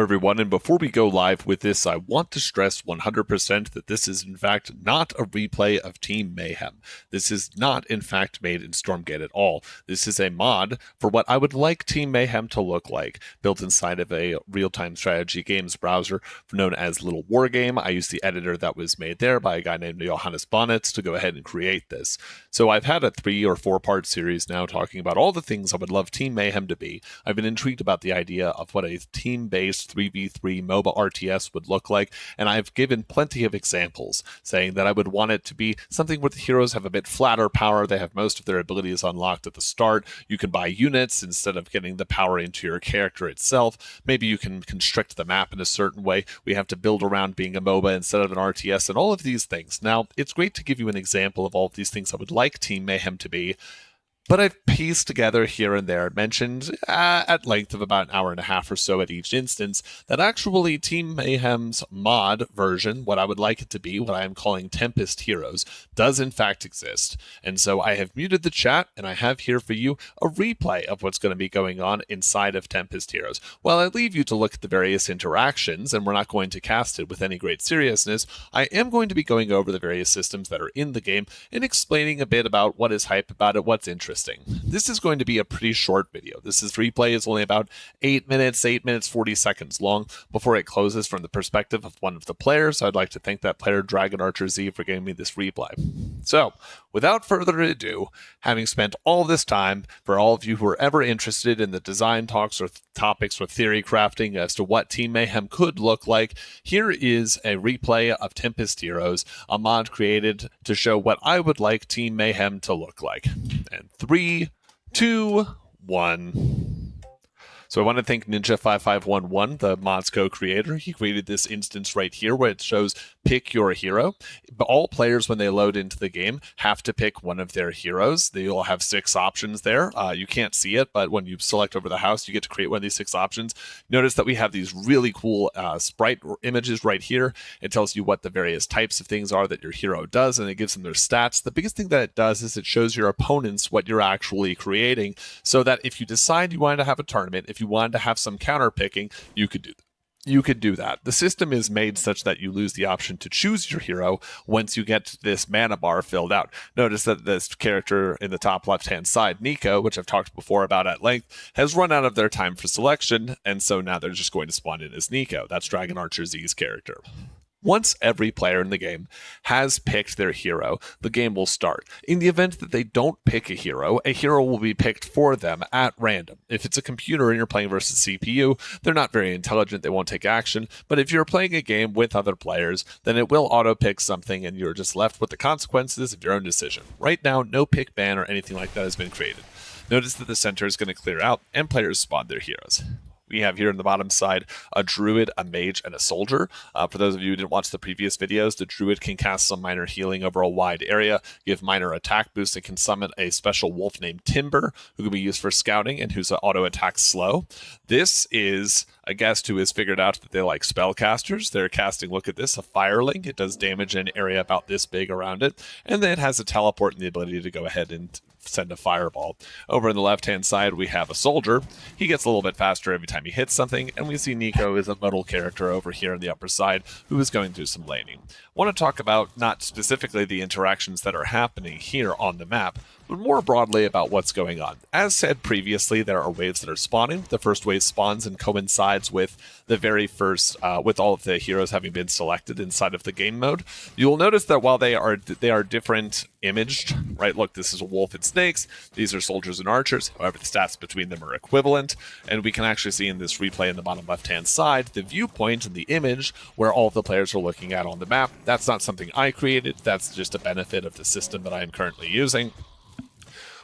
everyone, and before we go live with this, I want to stress 100% that this is in fact not a replay of Team Mayhem. This is not in fact made in Stormgate at all. This is a mod for what I would like Team Mayhem to look like, built inside of a real-time strategy games browser known as Little Wargame. I used the editor that was made there by a guy named Johannes Bonnets to go ahead and create this. So I've had a 3 or 4 part series now talking about all the things I would love Team Mayhem to be. I've been intrigued about the idea of what a team-based 3v3 MOBA-RTS would look like, and I've given plenty of examples, saying that I would want it to be something where the heroes have a bit flatter power, they have most of their abilities unlocked at the start, you can buy units instead of getting the power into your character itself, maybe you can constrict the map in a certain way, we have to build around being a MOBA instead of an RTS, and all of these things. Now, it's great to give you an example of all of these things I would like Team Mayhem to be, but I've pieced together here and there, mentioned at length of about an hour and a half or so at each instance, that actually Team Mayhem's mod version, what I would like it to be, what I am calling Tempest Heroes, does in fact exist. And so I have muted the chat, and I have here for you a replay of what's going to be going on inside of Tempest Heroes. While I leave you to look at the various interactions, and we're not going to cast it with any great seriousness, I am going to be going over the various systems that are in the game and explaining a bit about what is hype about it, what's interesting. This is going to be a pretty short video. This replay is only about 8 minutes 40 seconds long before it closes from the perspective of one of the players. I'd like to thank that player, Dragon Archer Z, for giving me this replay. So, without further ado, having spent all this time, for all of you who are ever interested in the design talks or topics or theory crafting as to what Team Mayhem could look like, here is a replay of Tempest Heroes, a mod created to show what I would like Team Mayhem to look like. And 3, 2, 1. So I want to thank Ninja5511, the mod's co-creator. He created this instance right here where it shows pick your hero. But all players, when they load into the game, have to pick one of their heroes. They will have 6 options there. You can't see it, but when you select over the house, you get to create one of these 6 options. Notice that we have these really cool sprite images right here. It tells you what the various types of things are that your hero does, and it gives them their stats. The biggest thing that it does is it shows your opponents what you're actually creating, so that if you decide you want to have a tournament, if you wanted to have some counter picking, you could do that. The system is made such that you lose the option to choose your hero once you get this mana bar filled out. Notice that this character in the top left-hand side, Nico, which I've talked before about at length, has run out of their time for selection, and so now they're just going to spawn in as Nico. That's Dragon Archer Z's character. Once every player in the game has picked their hero, the game will start. In the event that they don't pick a hero will be picked for them at random. If it's a computer and you're playing versus CPU, they're not very intelligent, they won't take action, but if you're playing a game with other players, then it will auto-pick something and you're just left with the consequences of your own decision. Right now, no pick ban or anything like that has been created. Notice that the center is going to clear out and players spawn their heroes. We have here on the bottom side a druid, a mage, and a soldier. For those of you who didn't watch the previous videos, the druid can cast some minor healing over a wide area, give minor attack boost, and can summon a special wolf named Timber, who can be used for scouting and whose auto attack slow. This is a guest who has figured out that they like spellcasters. They're casting, look at this, a Firelink. It does damage in an area about this big around it, and then it has a teleport and the ability to go ahead and send a fireball. Over on the left-hand side, we have a soldier. He gets a little bit faster every time he hits something, and we see Nico is a modal character over here on the upper side who is going through some laning. I want to talk about not specifically the interactions that are happening here on the map, but more broadly about what's going on. As said previously, there are waves that are spawning. The first wave spawns and coincides with the very first, with all of the heroes having been selected inside of the game mode. You'll notice that while they are different imaged, right? Look, this is a wolf and snakes. These are soldiers and archers. However, the stats between them are equivalent, and we can actually see in this replay in the bottom left-hand side the viewpoint and the image where all of the players are looking at on the map. That's not something I created. That's just a benefit of the system that I am currently using.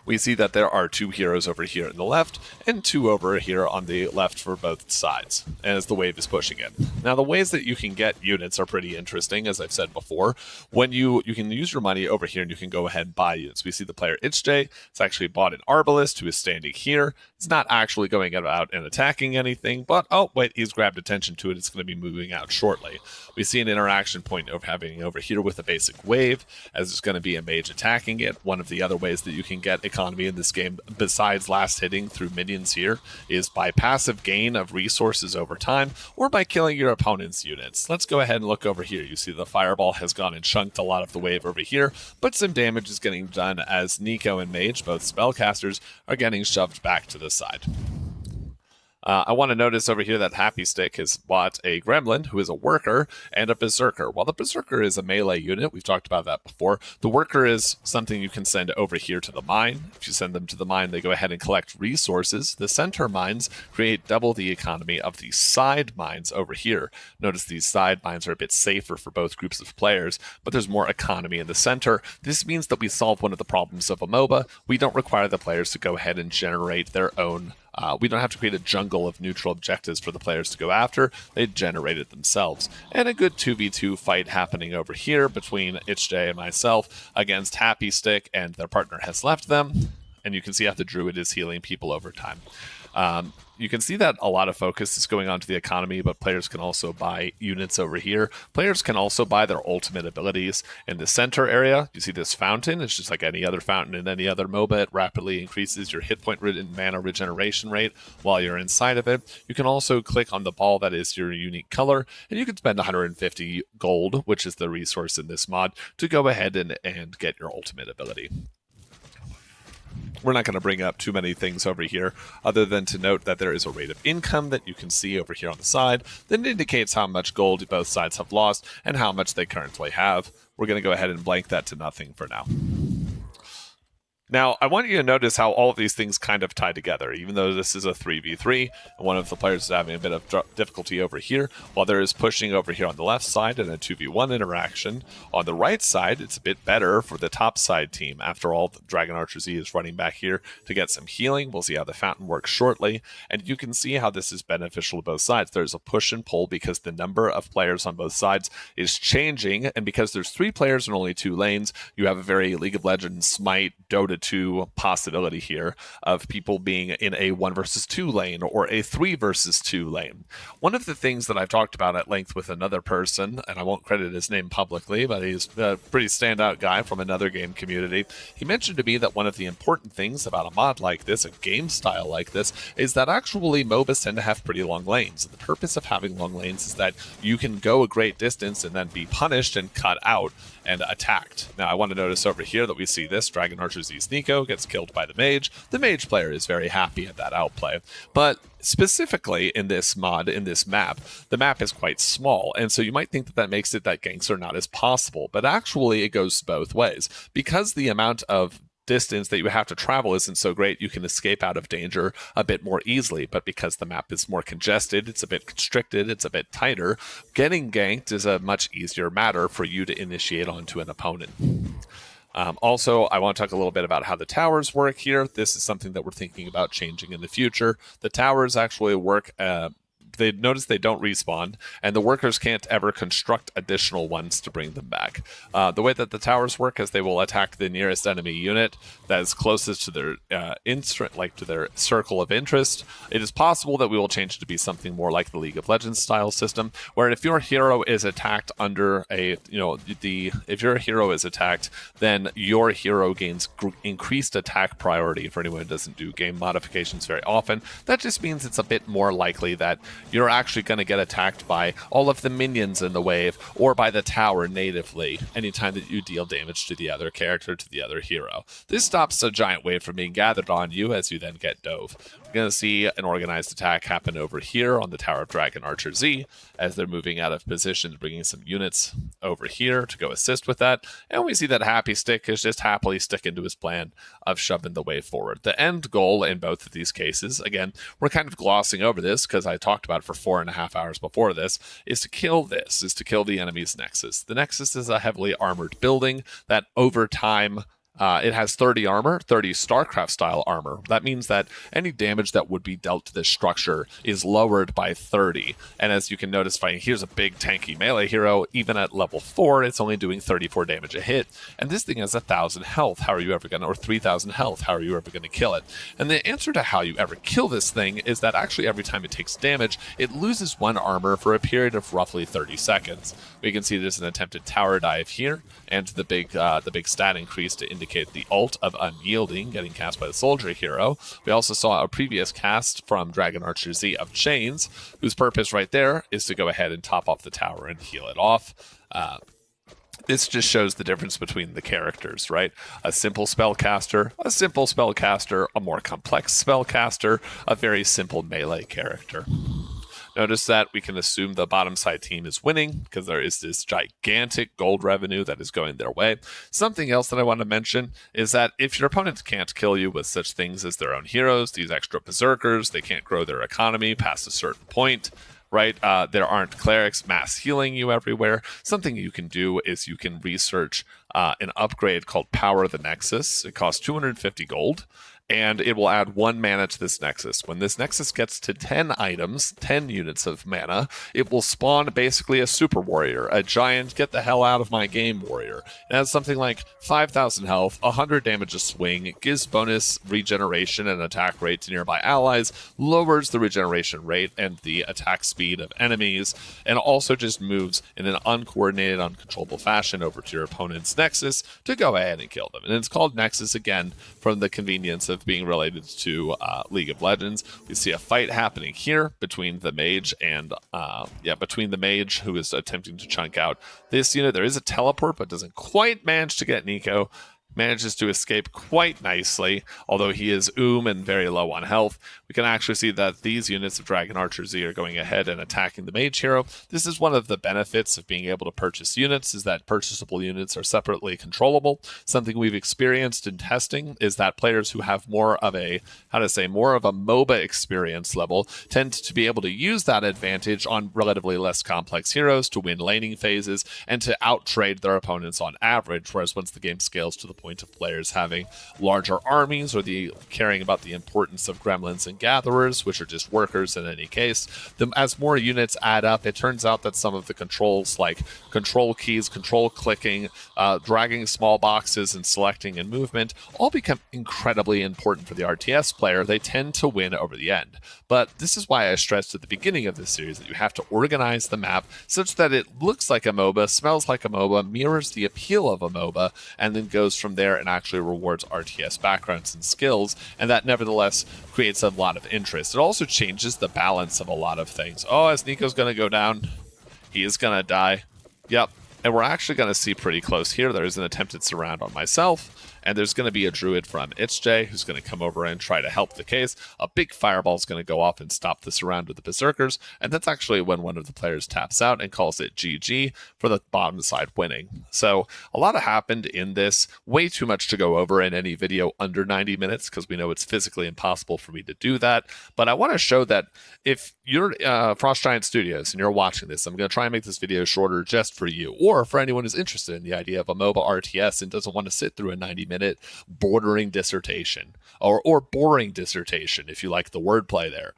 We see that there are 2 heroes over here on the left and 2 over here on the left for both sides as the wave is pushing in. Now, the ways that you can get units are pretty interesting, as I've said before. When you can use your money over here and you can go ahead and buy units. We see the player ItzJ has actually bought an Arbalist who is standing here. It's not actually going out and attacking anything, but oh wait, he's grabbed attention to it. It's going to be moving out shortly. We see an interaction point over here with a basic wave, as it's going to be a mage attacking it. One of the other ways that you can get economy in this game, besides last hitting through minions here, is by passive gain of resources over time, or by killing your opponent's units. Let's go ahead and look over here. You see the fireball has gone and chunked a lot of the wave over here, but some damage is getting done as Nico and Mage, both spellcasters, are getting shoved back to the side. I want to notice over here that Happy Stick has bought a Gremlin, who is a Worker, and a Berserker. While the Berserker is a melee unit, we've talked about that before, the Worker is something you can send over here to the mine. If you send them to the mine, they go ahead and collect resources. The center mines create double the economy of the side mines over here. Notice these side mines are a bit safer for both groups of players, but there's more economy in the center. This means that we solve one of the problems of a MOBA. We don't require the players to go ahead and generate their own. We don't have to create a jungle of neutral objectives for the players to go after. They generate it themselves. And a good 2v2 fight happening over here between ItchJ and myself against Happy Stick, and their partner has left them. And you can see how the Druid is healing people over time. You can see that a lot of focus is going on to the economy, but players can also buy units over here. Players can also buy their ultimate abilities in the center area. You see this fountain. It's just like any other fountain in any other MOBA. It rapidly increases your hit point and mana regeneration rate while you're inside of it. You can also click on the ball that is your unique color, and you can spend 150 gold, which is the resource in this mod, to go ahead and get your ultimate ability. We're not going to bring up too many things over here other than to note that there is a rate of income that you can see over here on the side that indicates how much gold both sides have lost and how much they currently have. We're going to go ahead and blank that to nothing for now. Now, I want you to notice how all of these things kind of tie together. Even though this is a 3v3, and one of the players is having a bit of difficulty over here, while there is pushing over here on the left side and a 2v1 interaction. On the right side, it's a bit better for the top side team. After all, the Dragon Archer Z is running back here to get some healing. We'll see how the fountain works shortly, and you can see how this is beneficial to both sides. There's a push and pull because the number of players on both sides is changing, and because there's 3 players and only 2 lanes, you have a very League of Legends, Smite, Dota 2 possibility here of people being in a 1 versus 2 lane or a 3 versus 2 lane. One of the things that I've talked about at length with another person, and I won't credit his name publicly, but he's a pretty standout guy from another game community, he mentioned to me that one of the important things about a mod like this, a game style like this, is that actually MOBAs tend to have pretty long lanes. And the purpose of having long lanes is that you can go a great distance and then be punished and cut out and attacked. Now, I want to notice over here that we see this Dragon Archer Z's Nico gets killed by the Mage. The Mage player is very happy at that outplay, but specifically in this mod, in this map, the map is quite small, and so you might think that that makes it that ganks are not as possible, but actually it goes both ways. Because the amount of distance that you have to travel isn't so great, you can escape out of danger a bit more easily, but because the map is more congested, it's a bit constricted, it's a bit tighter, getting ganked is a much easier matter for you to initiate onto an opponent. Also, I want to talk a little bit about how the towers work here. This is something that we're thinking about changing in the future. The towers actually work they notice they don't respawn, and the workers can't ever construct additional ones to bring them back. The way that the towers work is they will attack the nearest enemy unit that is closest to their to their circle of interest. It is possible that we will change it to be something more like the League of Legends style system, where if your hero is attacked under a if your hero is attacked, then your hero gains increased attack priority. For anyone who doesn't do game modifications very often, that just means it's a bit more likely that you're actually going to get attacked by all of the minions in the wave or by the tower natively anytime that you deal damage to the other character, to the other hero. This stops a giant wave from being gathered on you as you then get dove. We're going to see an organized attack happen over here on the Tower of Dragon Archer Z as they're moving out of position, bringing some units over here to go assist with that. And we see that Happy Stick is just happily sticking to his plan of shoving the wave forward. The end goal in both of these cases, again, we're kind of glossing over this because I talked about it for 4.5 hours before this, is to kill the enemy's Nexus. The Nexus is a heavily armored building that over time it has 30 armor, 30 StarCraft-style armor. That means that any damage that would be dealt to this structure is lowered by 30. And as you can notice, here's a big tanky melee hero. Even at level 4, it's only doing 34 damage a hit. And this thing has 1,000 health. How are you ever going to, or 3,000 health? How are you ever going to kill it? And the answer to how you ever kill this thing is that actually every time it takes damage, it loses 1 armor for a period of roughly 30 seconds. We can see there's an attempted tower dive here, and the big stat increase to indicate indicate the ult of Unyielding getting cast by the Soldier hero. We also saw a previous cast from Dragon Archer Z of Chains, whose purpose right there is to go ahead and top off the tower and heal it off. This just shows the difference between the characters, right? A simple spellcaster, a more complex spellcaster, a very simple melee character. Notice that we can assume the bottom side team is winning because there is this gigantic gold revenue that is going their way. Something else that I want to mention is that if your opponent can't kill you with such things as their own heroes, these extra berserkers, they can't grow their economy past a certain point, right? There aren't clerics mass healing you everywhere. Something you can do is you can research an upgrade called Power the Nexus. It costs 250 gold. And it will add 1 mana to this Nexus. When this Nexus gets to 10 items, 10 units of mana, it will spawn basically a super warrior, a giant get the hell out of my game warrior. It has something like 5,000 health, 100 damage a swing, it gives bonus regeneration and attack rate to nearby allies, lowers the regeneration rate and the attack speed of enemies, and also just moves in an uncoordinated, uncontrollable fashion over to your opponent's Nexus to go ahead and kill them. And it's called Nexus again from the convenience of being related to League of Legends. We see a fight happening here between the mage and between the mage who is attempting to chunk out this unit. There is a teleport, but doesn't quite manage to get Nico. Manages to escape quite nicely, although he is and very low on health. We can actually see that these units of Dragon Archer Z are going ahead and attacking the mage hero. This is one of the benefits of being able to purchase units, is that purchasable units are separately controllable. Something we've experienced in testing is that players who have more of a MOBA experience level tend to be able to use that advantage on relatively less complex heroes to win laning phases and to outtrade their opponents on average, whereas once the game scales to the point of players having larger armies or caring about the importance of gremlins and gatherers, which are just workers in any case, as more units add up, it turns out that some of the controls like control keys, control clicking, dragging small boxes and selecting and movement all become incredibly important for the RTS player. They tend to win over the end. But this is why I stressed at the beginning of this series that you have to organize the map such that it looks like a MOBA, smells like a MOBA, mirrors the appeal of a MOBA, and then goes from there and actually rewards RTS backgrounds and skills, and that nevertheless creates a lot of interest. It also changes the balance of a lot of things. Oh, as Nico's going to go down, he is going to die. Yep, and we're actually going to see pretty close here. There's an attempted surround on myself, and there's going to be a druid from ItzJ who's going to come over and try to help the case. A big fireball is going to go off and stop the surround of the berserkers, and that's actually when one of the players taps out and calls it GG for the bottom side winning. So a lot happened in this, way too much to go over in any video under 90 minutes because we know it's physically impossible for me to do that. But I want to show that if you're Frost Giant Studios and you're watching this, I'm going to try and make this video shorter just for you, or for anyone who's interested in the idea of a MOBA RTS and doesn't want to sit through a 90-minute bordering dissertation or boring dissertation, if you like the wordplay there.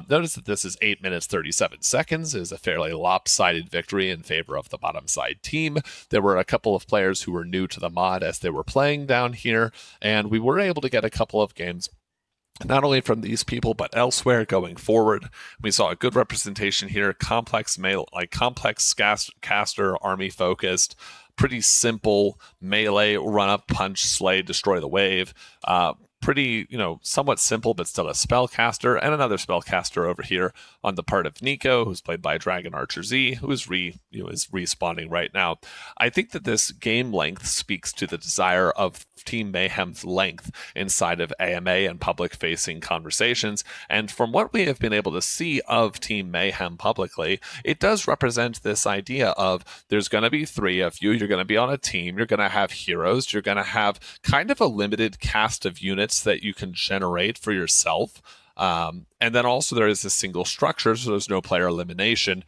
Notice that this is 8 minutes 37 seconds, is a fairly lopsided victory in favor of the bottom side team. There were a couple of players who were new to the mod as they were playing down here, and we were able to get a couple of games not only from these people but elsewhere going forward. We saw a good representation here, complex caster, army focused, pretty simple melee, run up, punch, slay, destroy the wave. Pretty, somewhat simple, but still a spellcaster, and another spellcaster over here on the part of Nico, who's played by Dragon Archer Z, who is respawning right now. I think that this game length speaks to the desire of Team Mayhem's length inside of AMA and public-facing conversations, and from what we have been able to see of Team Mayhem publicly, it does represent this idea of there's going to be 3 of you, you're going to be on a team, you're going to have heroes, you're going to have kind of a limited cast of units that you can generate for yourself. And then also there is a single structure, so there's no player elimination.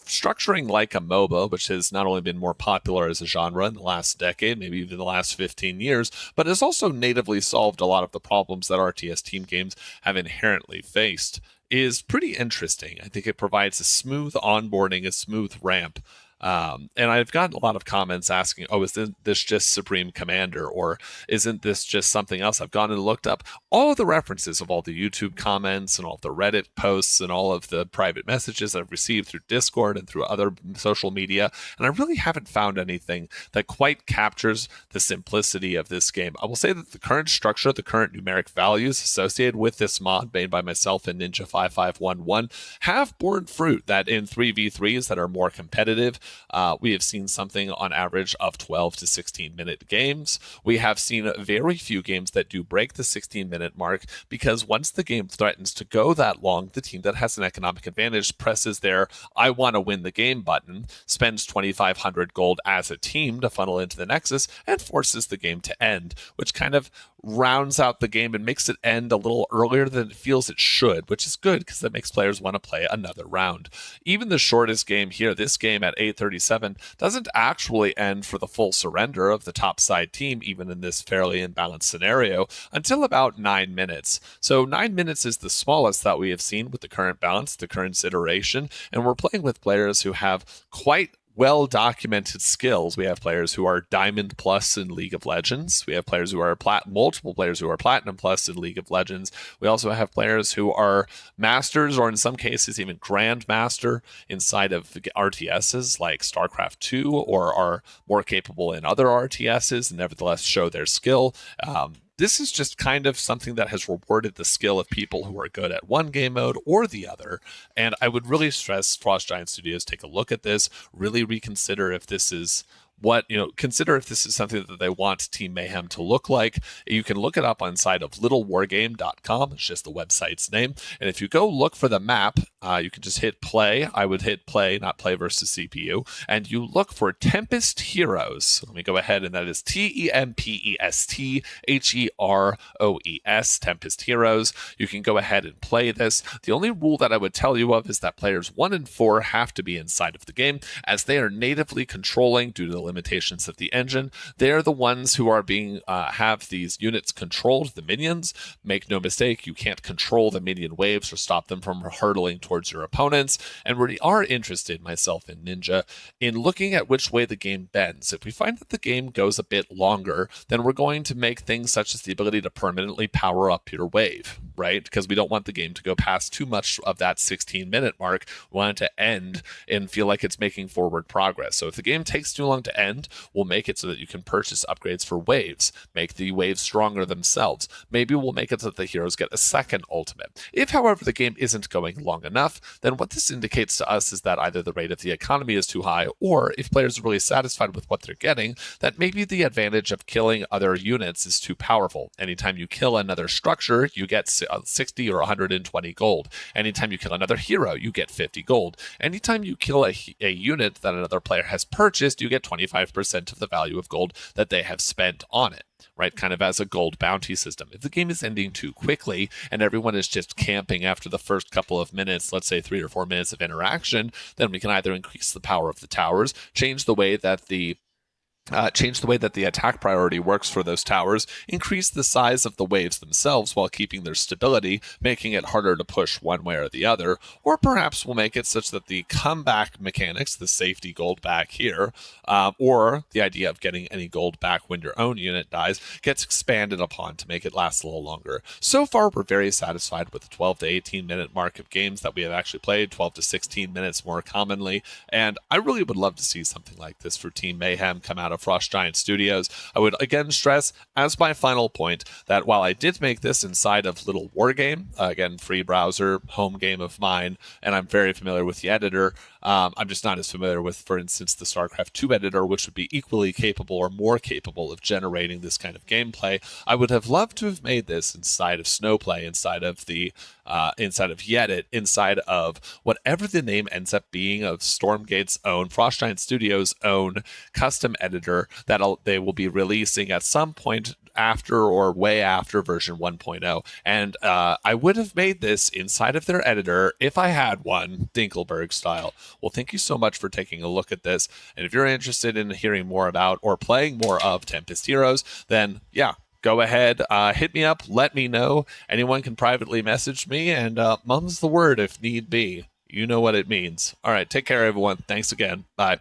Structuring like a MOBA, which has not only been more popular as a genre in the last decade, maybe even the last 15 years, but has also natively solved a lot of the problems that RTS team games have inherently faced, is pretty interesting. I think it provides a smooth onboarding, a smooth ramp. And I've gotten a lot of comments asking, oh, is this just Supreme Commander, or isn't this just something else? I've gone and looked up all of the references of all the YouTube comments and all of the Reddit posts and all of the private messages I've received through Discord and through other social media, and I really haven't found anything that quite captures the simplicity of this game. I will say that the current structure, the current numeric values associated with this mod made by myself and Ninja5511 have borne fruit, that in 3v3s that are more competitive, we have seen something on average of 12 to 16 minute games. We have seen very few games that do break the 16-minute mark, because once the game threatens to go that long, the team that has an economic advantage presses their I want to win the game button, spends 2,500 gold as a team to funnel into the Nexus, and forces the game to end, which kind of rounds out the game and makes it end a little earlier than it feels it should, which is good because that makes players want to play another round. Even the shortest game here, this game at 8:37, doesn't actually end for the full surrender of the top side team, even in this fairly imbalanced scenario, until about 9 minutes. So 9 minutes is the smallest that we have seen with the current balance, the current iteration, and we're playing with players who have quite well-documented skills. We have players who are Diamond Plus in League of Legends. We have players who are multiple players who are Platinum Plus in League of Legends. We also have players who are Masters, or in some cases even Grandmaster inside of RTSs like StarCraft 2, or are more capable in other RTSs and nevertheless show their skill. This is just kind of something that has rewarded the skill of people who are good at one game mode or the other. And I would really stress Frost Giant Studios take a look at this, really reconsider if this is consider if this is something that they want Team Mayhem to look like. You can look it up on site of littlewargame.com. It's just the website's name. And if you go look for the map, you can just hit play. I would hit play, not play versus CPU. And you look for Tempest Heroes. Let me go ahead, and that is TEMPESTHEROES, Tempest Heroes. You can go ahead and play this. The only rule that I would tell you of is that players 1 and 4 have to be inside of the game, as they are natively controlling due to the limitations of the engine. They're the ones who are being have these units controlled, the minions. Make no mistake, you can't control the minion waves or stop them from hurtling towards your opponents. And we are interested, myself and Ninja, in looking at which way the game bends. If we find that the game goes a bit longer, then we're going to make things such as the ability to permanently power up your wave, right? Because we don't want the game to go past too much of that 16-minute mark. We want it to end and feel like it's making forward progress. So if the game takes too long to end, we'll make it so that you can purchase upgrades for waves, make the waves stronger themselves. Maybe we'll make it so that the heroes get a second ultimate. If, however, the game isn't going long enough, then what this indicates to us is that either the rate of the economy is too high, or if players are really satisfied with what they're getting, that maybe the advantage of killing other units is too powerful. Anytime you kill another structure, you get 60 or 120 gold. Anytime you kill another hero, you get 50 gold. Anytime you kill a unit that another player has purchased, you get 25% of the value of gold that they have spent on it, right? Kind of as a gold bounty system. If the game is ending too quickly and everyone is just camping after the first couple of minutes, let's say 3 or 4 minutes of interaction, then we can either increase the power of the towers, change the way that the attack priority works for those towers, increase the size of the waves themselves while keeping their stability, making it harder to push one way or the other, or perhaps we'll make it such that the comeback mechanics, the safety gold back here, or the idea of getting any gold back when your own unit dies, gets expanded upon to make it last a little longer. So far, we're very satisfied with the 12 to 18 minute mark of games that we have actually played, 12 to 16 minutes more commonly, and I really would love to see something like this for Team Mayhem come out of Frost Giant Studios. I would again stress, as my final point, that while I did make this inside of Little Wargame, again, free browser, home game of mine, and I'm very familiar with the editor, I'm just not as familiar with, for instance, the StarCraft 2 editor, which would be equally capable or more capable of generating this kind of gameplay. I would have loved to have made this inside of Snowplay, inside of Yedit, inside of whatever the name ends up being of Stormgate's own, Frost Giant Studios' own custom editor that they will be releasing at some point after or way after version 1.0. And I would have made this inside of their editor if I had one, Dinkelberg style. Well, thank you so much for taking a look at this. And if you're interested in hearing more about or playing more of Tempest Heroes, then yeah, go ahead, hit me up, let me know. Anyone can privately message me, and mum's the word if need be. You know what it means. All right, take care, everyone. Thanks again. Bye.